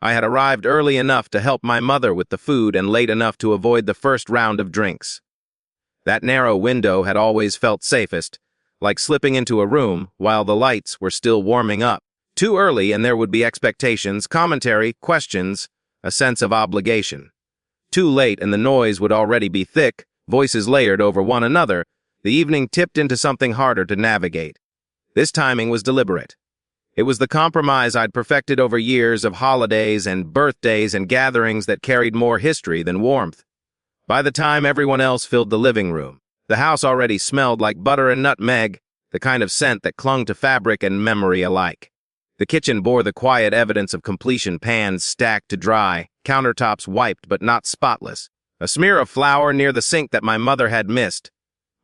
I had arrived early enough to help my mother with the food and late enough to avoid the first round of drinks. That narrow window had always felt safest, like slipping into a room while the lights were still warming up. Too early and there would be expectations, commentary, questions, a sense of obligation. Too late and the noise would already be thick, voices layered over one another. The evening tipped into something harder to navigate. This timing was deliberate. It was the compromise I'd perfected over years of holidays and birthdays and gatherings that carried more history than warmth. By the time everyone else filled the living room, the house already smelled like butter and nutmeg, the kind of scent that clung to fabric and memory alike. The kitchen bore the quiet evidence of completion, pans stacked to dry, countertops wiped but not spotless, a smear of flour near the sink that my mother had missed.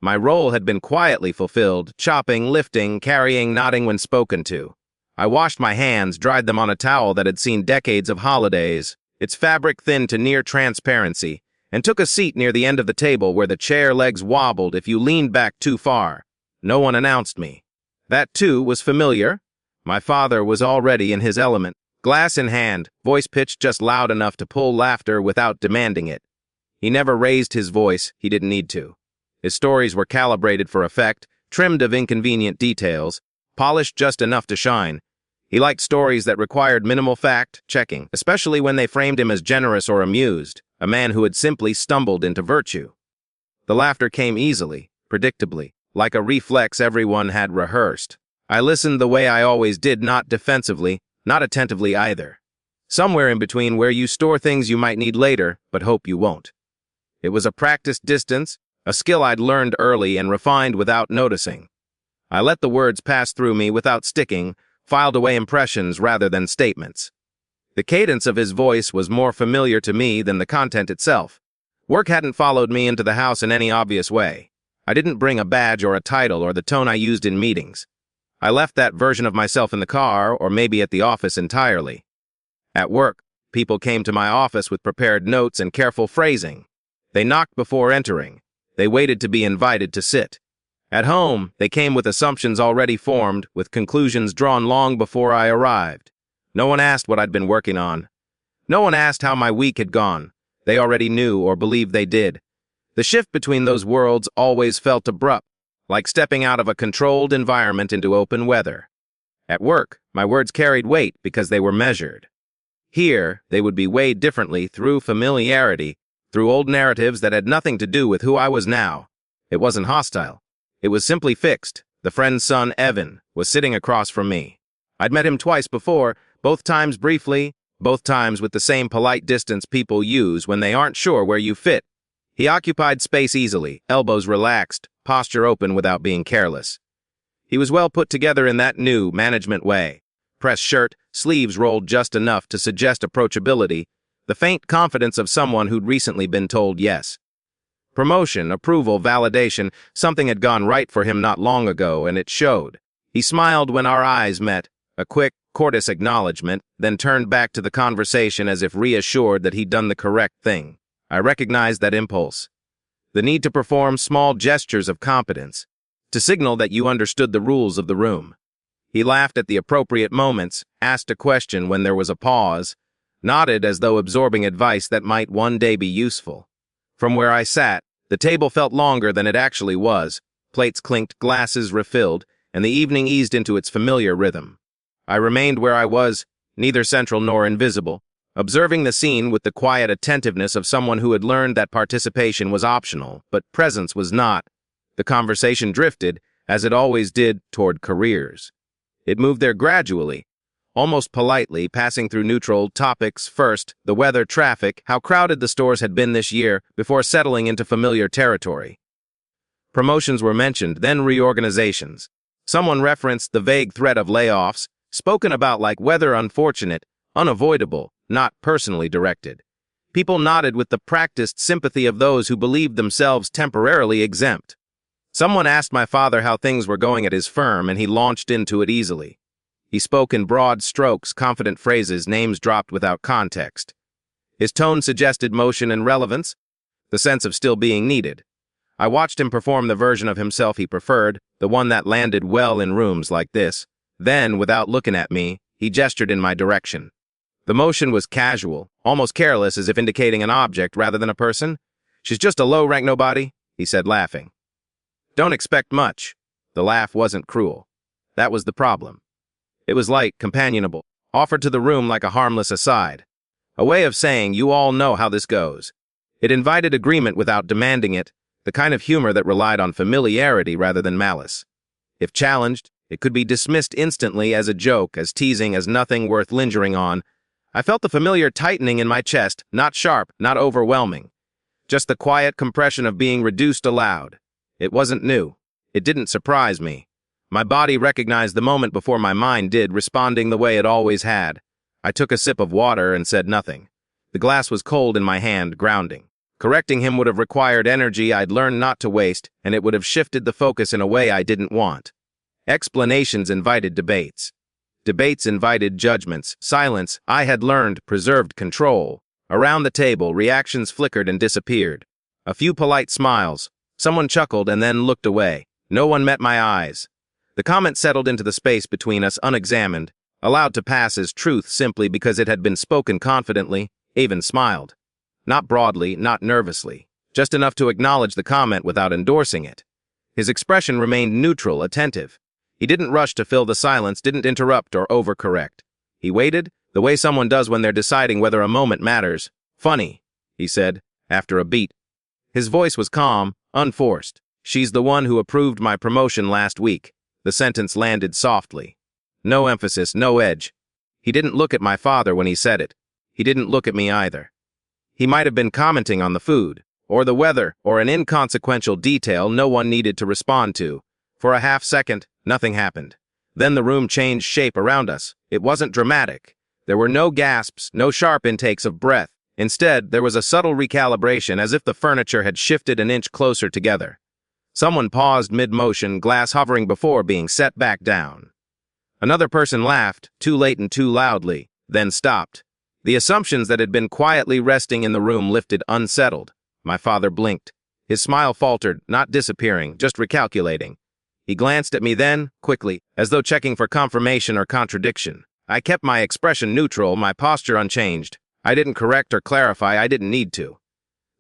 My role had been quietly fulfilled, chopping, lifting, carrying, nodding when spoken to. I washed my hands, dried them on a towel that had seen decades of holidays, its fabric thin to near transparency, and took a seat near the end of the table where the chair legs wobbled if you leaned back too far. No one announced me. That, too, was familiar. My father was already in his element, glass in hand, voice pitched just loud enough to pull laughter without demanding it. He never raised his voice, he didn't need to. His stories were calibrated for effect, trimmed of inconvenient details, polished just enough to shine. He liked stories that required minimal fact-checking, especially when they framed him as generous or amused, a man who had simply stumbled into virtue. The laughter came easily, predictably, like a reflex everyone had rehearsed. I listened the way I always did, not defensively, not attentively either. Somewhere in between where you store things you might need later, but hope you won't. It was a practiced distance, a skill I'd learned early and refined without noticing. I let the words pass through me without sticking, filed away impressions rather than statements. The cadence of his voice was more familiar to me than the content itself. Work hadn't followed me into the house in any obvious way. I didn't bring a badge or a title or the tone I used in meetings. I left that version of myself in the car or maybe at the office entirely. At work, people came to my office with prepared notes and careful phrasing. They knocked before entering. They waited to be invited to sit. At home, they came with assumptions already formed, with conclusions drawn long before I arrived. No one asked what I'd been working on. No one asked how my week had gone. They already knew or believed they did. The shift between those worlds always felt abrupt, like stepping out of a controlled environment into open weather. At work, my words carried weight because they were measured. Here, they would be weighed differently through familiarity, through old narratives that had nothing to do with who I was now. It wasn't hostile. It was simply fixed. The friend's son, Evan, was sitting across from me. I'd met him twice before, both times briefly, both times with the same polite distance people use when they aren't sure where you fit. He occupied space easily, elbows relaxed, posture open without being careless. He was well put together in that new management way. Pressed shirt, sleeves rolled just enough to suggest approachability, the faint confidence of someone who'd recently been told yes. Promotion, approval, validation, something had gone right for him not long ago, and it showed. He smiled when our eyes met, a quick, courteous acknowledgement, then turned back to the conversation as if reassured that he'd done the correct thing. I recognized that impulse. The need to perform small gestures of competence, to signal that you understood the rules of the room. He laughed at the appropriate moments, asked a question when there was a pause, nodded as though absorbing advice that might one day be useful. From where I sat, the table felt longer than it actually was. Plates clinked, glasses refilled, and the evening eased into its familiar rhythm. I remained where I was, neither central nor invisible, observing the scene with the quiet attentiveness of someone who had learned that participation was optional, but presence was not. The conversation drifted, as it always did, toward careers. It moved there gradually, almost politely, passing through neutral topics first, the weather, traffic, how crowded the stores had been this year, before settling into familiar territory. Promotions were mentioned, then reorganizations. Someone referenced the vague threat of layoffs, spoken about like weather, unfortunate, unavoidable, not personally directed. People nodded with the practiced sympathy of those who believed themselves temporarily exempt. Someone asked my father how things were going at his firm, and he launched into it easily. He spoke in broad strokes, confident phrases, names dropped without context. His tone suggested motion and relevance, the sense of still being needed. I watched him perform the version of himself he preferred, the one that landed well in rooms like this. Then, without looking at me, he gestured in my direction. The motion was casual, almost careless, as if indicating an object rather than a person. "She's just a low-rank nobody," he said, laughing. "Don't expect much." The laugh wasn't cruel. That was the problem. It was light, companionable, offered to the room like a harmless aside. A way of saying, "You all know how this goes." It invited agreement without demanding it, the kind of humor that relied on familiarity rather than malice. If challenged, it could be dismissed instantly as a joke, as teasing, as nothing worth lingering on. I felt the familiar tightening in my chest, not sharp, not overwhelming. Just the quiet compression of being reduced aloud. It wasn't new. It didn't surprise me. My body recognized the moment before my mind did, responding the way it always had. I took a sip of water and said nothing. The glass was cold in my hand, grounding. Correcting him would have required energy I'd learned not to waste, and it would have shifted the focus in a way I didn't want. Explanations invited debates. Debates invited judgments. Silence, I had learned, preserved control. Around the table, reactions flickered and disappeared. A few polite smiles. Someone chuckled and then looked away. No one met my eyes. The comment settled into the space between us unexamined, allowed to pass as truth simply because it had been spoken confidently. Avon smiled. Not broadly, not nervously. Just enough to acknowledge the comment without endorsing it. His expression remained neutral, attentive. He didn't rush to fill the silence, didn't interrupt or overcorrect. He waited, the way someone does when they're deciding whether a moment matters. "Funny," he said, after a beat. His voice was calm, unforced. "She's the one who approved my promotion last week." The sentence landed softly. No emphasis, no edge. He didn't look at my father when he said it. He didn't look at me either. He might have been commenting on the food, or the weather, or an inconsequential detail no one needed to respond to. For a half second, nothing happened. Then the room changed shape around us. It wasn't dramatic. There were no gasps, no sharp intakes of breath. Instead, there was a subtle recalibration, as if the furniture had shifted an inch closer together. Someone paused mid-motion, glass hovering before being set back down. Another person laughed, too late and too loudly, then stopped. The assumptions that had been quietly resting in the room lifted unsettled. My father blinked. His smile faltered, not disappearing, just recalculating. He glanced at me then, quickly, as though checking for confirmation or contradiction. I kept my expression neutral, my posture unchanged. I didn't correct or clarify, I didn't need to.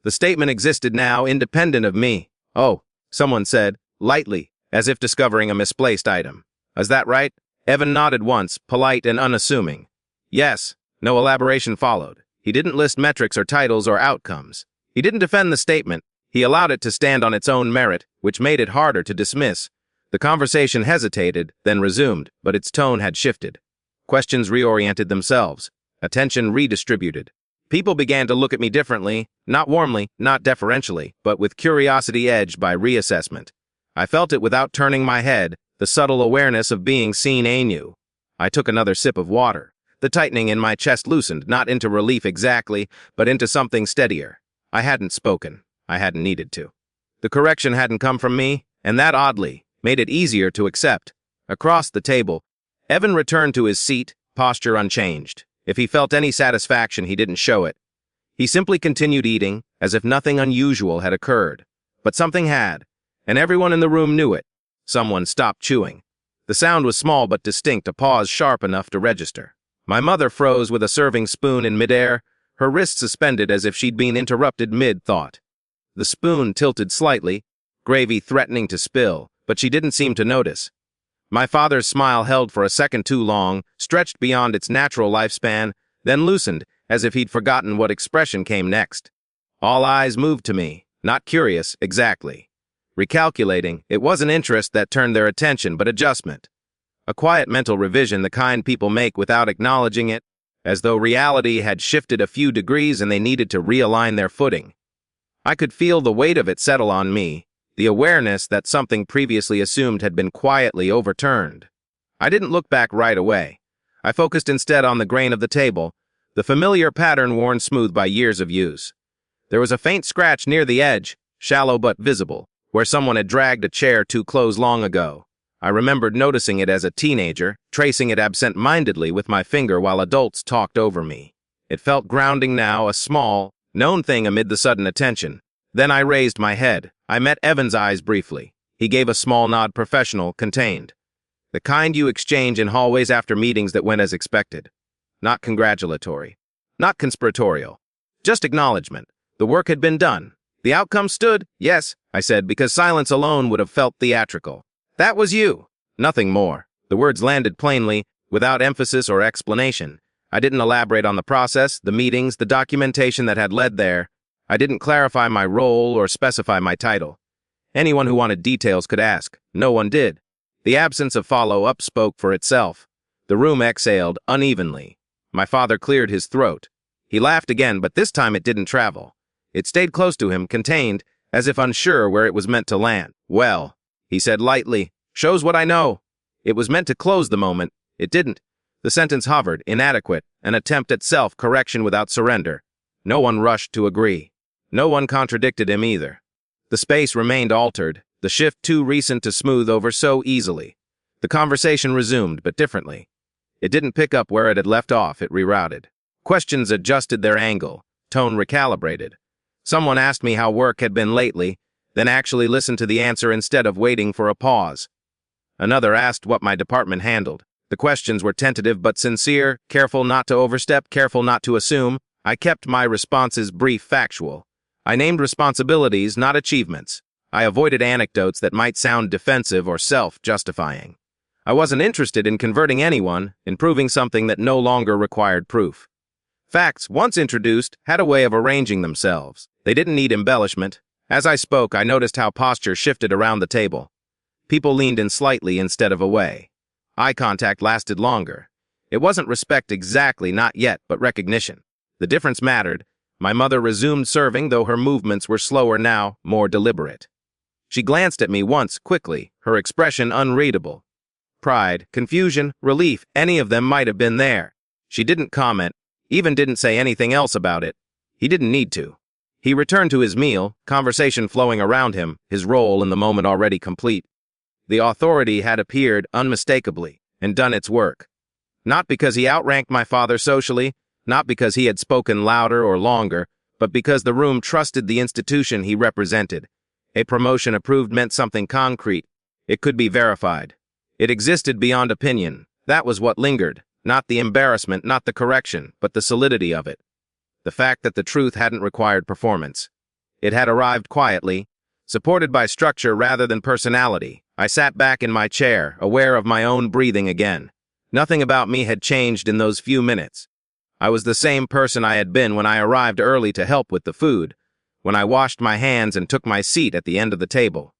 The statement existed now, independent of me. "Oh," someone said, lightly, as if discovering a misplaced item. "Is that right?" Evan nodded once, polite and unassuming. "Yes." No elaboration followed. He didn't list metrics or titles or outcomes. He didn't defend the statement. He allowed it to stand on its own merit, which made it harder to dismiss. The conversation hesitated, then resumed, but its tone had shifted. Questions reoriented themselves. Attention redistributed. People began to look at me differently, not warmly, not deferentially, but with curiosity edged by reassessment. I felt it without turning my head, the subtle awareness of being seen anew. I took another sip of water. The tightening in my chest loosened, not into relief exactly, but into something steadier. I hadn't spoken. I hadn't needed to. The correction hadn't come from me, and that, oddly, made it easier to accept. Across the table, Evan returned to his seat, posture unchanged. If he felt any satisfaction, he didn't show it. He simply continued eating, as if nothing unusual had occurred. But something had, and everyone in the room knew it. Someone stopped chewing. The sound was small but distinct, a pause sharp enough to register. My mother froze with a serving spoon in midair, her wrist suspended as if she'd been interrupted mid-thought. The spoon tilted slightly, gravy threatening to spill, but she didn't seem to notice. My father's smile held for a second too long, stretched beyond its natural lifespan, then loosened, as if he'd forgotten what expression came next. All eyes moved to me, not curious, exactly. Recalculating, it wasn't interest that turned their attention, but adjustment. A quiet mental revision, the kind people make without acknowledging it, as though reality had shifted a few degrees and they needed to realign their footing. I could feel the weight of it settle on me, the awareness that something previously assumed had been quietly overturned. I didn't look back right away. I focused instead on the grain of the table, the familiar pattern worn smooth by years of use. There was a faint scratch near the edge, shallow but visible, where someone had dragged a chair too close long ago. I remembered noticing it as a teenager, tracing it absent-mindedly with my finger while adults talked over me. It felt grounding now, a small, known thing amid the sudden attention. Then I raised my head. I met Evan's eyes briefly. He gave a small nod, professional, contained. The kind you exchange in hallways after meetings that went as expected. not congratulatory, not conspiratorial. Just acknowledgement. The work had been done. The outcome stood, yes, I said, because silence alone would have felt theatrical. That was you. Nothing more. The words landed plainly, without emphasis or explanation. I didn't elaborate on the process, the meetings, the documentation that had led there. I didn't clarify my role or specify my title. Anyone who wanted details could ask. No one did. The absence of follow-up spoke for itself. The room exhaled unevenly. My father cleared his throat. He laughed again, but this time it didn't travel. It stayed close to him, contained, as if unsure where it was meant to land. Well, he said lightly, shows what I know. It was meant to close the moment. It didn't. The sentence hovered, inadequate, an attempt at self-correction without surrender. No one rushed to agree. No one contradicted him either. The space remained altered, the shift too recent to smooth over so easily. The conversation resumed, but differently. It didn't pick up where it had left off, it rerouted. Questions adjusted their angle, tone recalibrated. Someone asked me how work had been lately, then actually listened to the answer instead of waiting for a pause. Another asked what my department handled. The questions were tentative but sincere, careful not to overstep, careful not to assume. I kept my responses brief, factual. I named responsibilities, not achievements. I avoided anecdotes that might sound defensive or self-justifying. I wasn't interested in converting anyone, in proving something that no longer required proof. Facts, once introduced, had a way of arranging themselves. They didn't need embellishment. As I spoke, I noticed how posture shifted around the table. People leaned in slightly instead of away. Eye contact lasted longer. It wasn't respect exactly, not yet, but recognition. The difference mattered. My mother resumed serving, though her movements were slower now, more deliberate. She glanced at me once, quickly, her expression unreadable. Pride, confusion, relief, any of them might have been there. She didn't comment, even didn't say anything else about it. He didn't need to. He returned to his meal, conversation flowing around him, his role in the moment already complete. The authority had appeared unmistakably and done its work. Not because he outranked my father socially, not because he had spoken louder or longer, but because the room trusted the institution he represented. A promotion approved meant something concrete. It could be verified. It existed beyond opinion. That was what lingered. Not the embarrassment, not the correction, but the solidity of it. The fact that the truth hadn't required performance. It had arrived quietly, supported by structure rather than personality. I sat back in my chair, aware of my own breathing again. Nothing about me had changed in those few minutes. I was the same person I had been when I arrived early to help with the food, when I washed my hands and took my seat at the end of the table.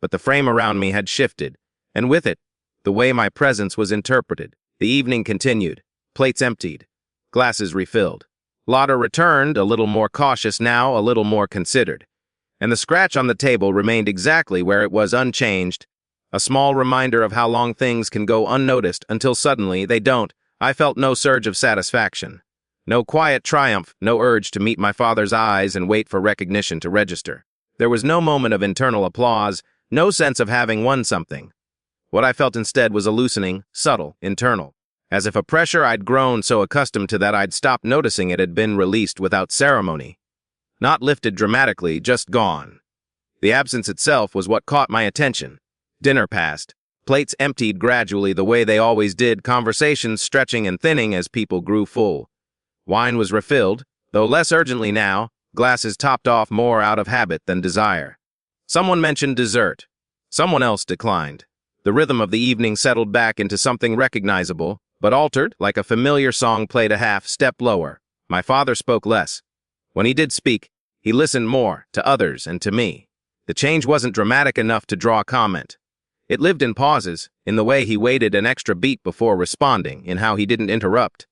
But the frame around me had shifted, and with it, the way my presence was interpreted. The evening continued, plates emptied, glasses refilled. Lauder returned, a little more cautious now, a little more considered. And the scratch on the table remained exactly where it was, unchanged, a small reminder of how long things can go unnoticed until suddenly they don't. I felt no surge of satisfaction, no quiet triumph, no urge to meet my father's eyes and wait for recognition to register. There was no moment of internal applause, no sense of having won something. What I felt instead was a loosening, subtle, internal, as if a pressure I'd grown so accustomed to that I'd stopped noticing it had been released without ceremony. Not lifted dramatically, just gone. The absence itself was what caught my attention. Dinner passed. Plates emptied gradually the way they always did, conversations stretching and thinning as people grew full. Wine was refilled, though less urgently now, glasses topped off more out of habit than desire. Someone mentioned dessert. Someone else declined. The rhythm of the evening settled back into something recognizable, but altered, like a familiar song played a half step lower. My father spoke less. When he did speak, he listened more, to others and to me. The change wasn't dramatic enough to draw comment. It lived in pauses, in the way he waited an extra beat before responding, in how he didn't interrupt.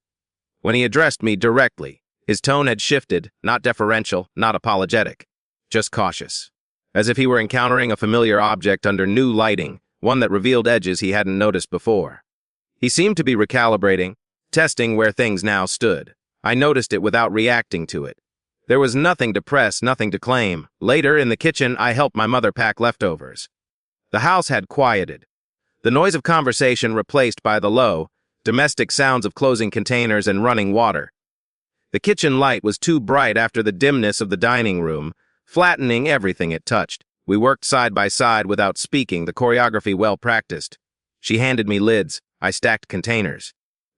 When he addressed me directly, his tone had shifted, not deferential, not apologetic, just cautious. As if he were encountering a familiar object under new lighting, one that revealed edges he hadn't noticed before. He seemed to be recalibrating, testing where things now stood. I noticed it without reacting to it. There was nothing to press, nothing to claim. Later, in the kitchen, I helped my mother pack leftovers. The house had quieted. The noise of conversation replaced by the low, domestic sounds of closing containers and running water. The kitchen light was too bright after the dimness of the dining room, flattening everything it touched. We worked side by side without speaking, the choreography well practiced. She handed me lids. I stacked containers.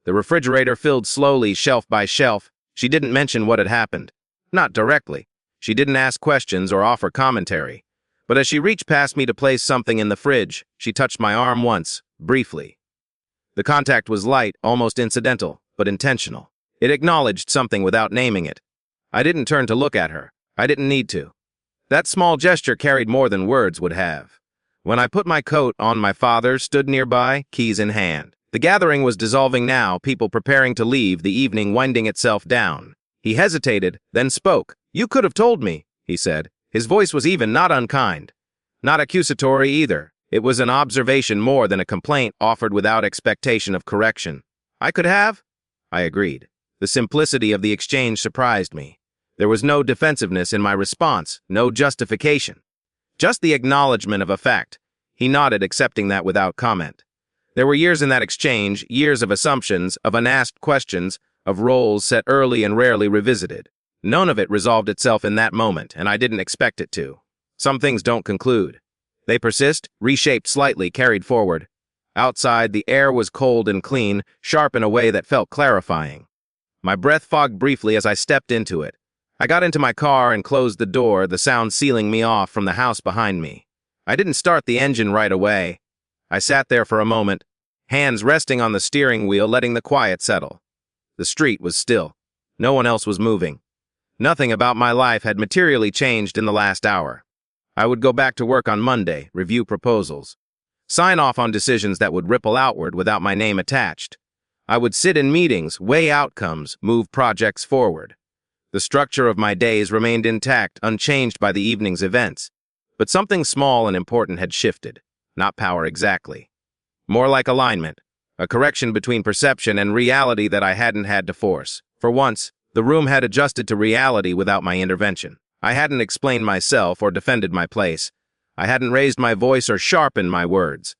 The refrigerator filled slowly, shelf by shelf. She didn't mention what had happened. Not directly. She didn't ask questions or offer commentary. But as she reached past me to place something in the fridge, she touched my arm once, briefly. The contact was light, almost incidental, but intentional. It acknowledged something without naming it. I didn't turn to look at her. I didn't need to. That small gesture carried more than words would have. When I put my coat on, my father stood nearby, keys in hand. The gathering was dissolving now, people preparing to leave, the evening winding itself down. He hesitated, then spoke. "You could have told me," he said. His voice was even, not unkind. Not accusatory either. It was an observation more than a complaint offered without expectation of correction. "I could have?" I agreed. The simplicity of the exchange surprised me. There was no defensiveness in my response, no justification. Just the acknowledgement of a fact. He nodded, accepting that without comment. There were years in that exchange, years of assumptions, of unasked questions, of roles set early and rarely revisited. None of it resolved itself in that moment, and I didn't expect it to. Some things don't conclude. They persist, reshaped slightly, carried forward. Outside, the air was cold and clean, sharp in a way that felt clarifying. My breath fogged briefly as I stepped into it. I got into my car and closed the door, the sound sealing me off from the house behind me. I didn't start the engine right away. I sat there for a moment, hands resting on the steering wheel, letting the quiet settle. The street was still. No one else was moving. Nothing about my life had materially changed in the last hour. I would go back to work on Monday, review proposals, sign off on decisions that would ripple outward without my name attached. I would sit in meetings, weigh outcomes, move projects forward. The structure of my days remained intact, unchanged by the evening's events. But something small and important had shifted. Not power exactly. More like alignment, a correction between perception and reality that I hadn't had to force. For once, the room had adjusted to reality without my intervention. I hadn't explained myself or defended my place. I hadn't raised my voice or sharpened my words.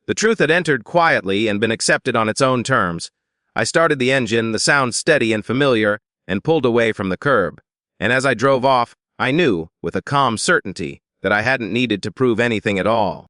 The truth had entered quietly and been accepted on its own terms. I started the engine, the sound steady and familiar, and pulled away from the curb. And as I drove off, I knew, with a calm certainty, that I hadn't needed to prove anything at all.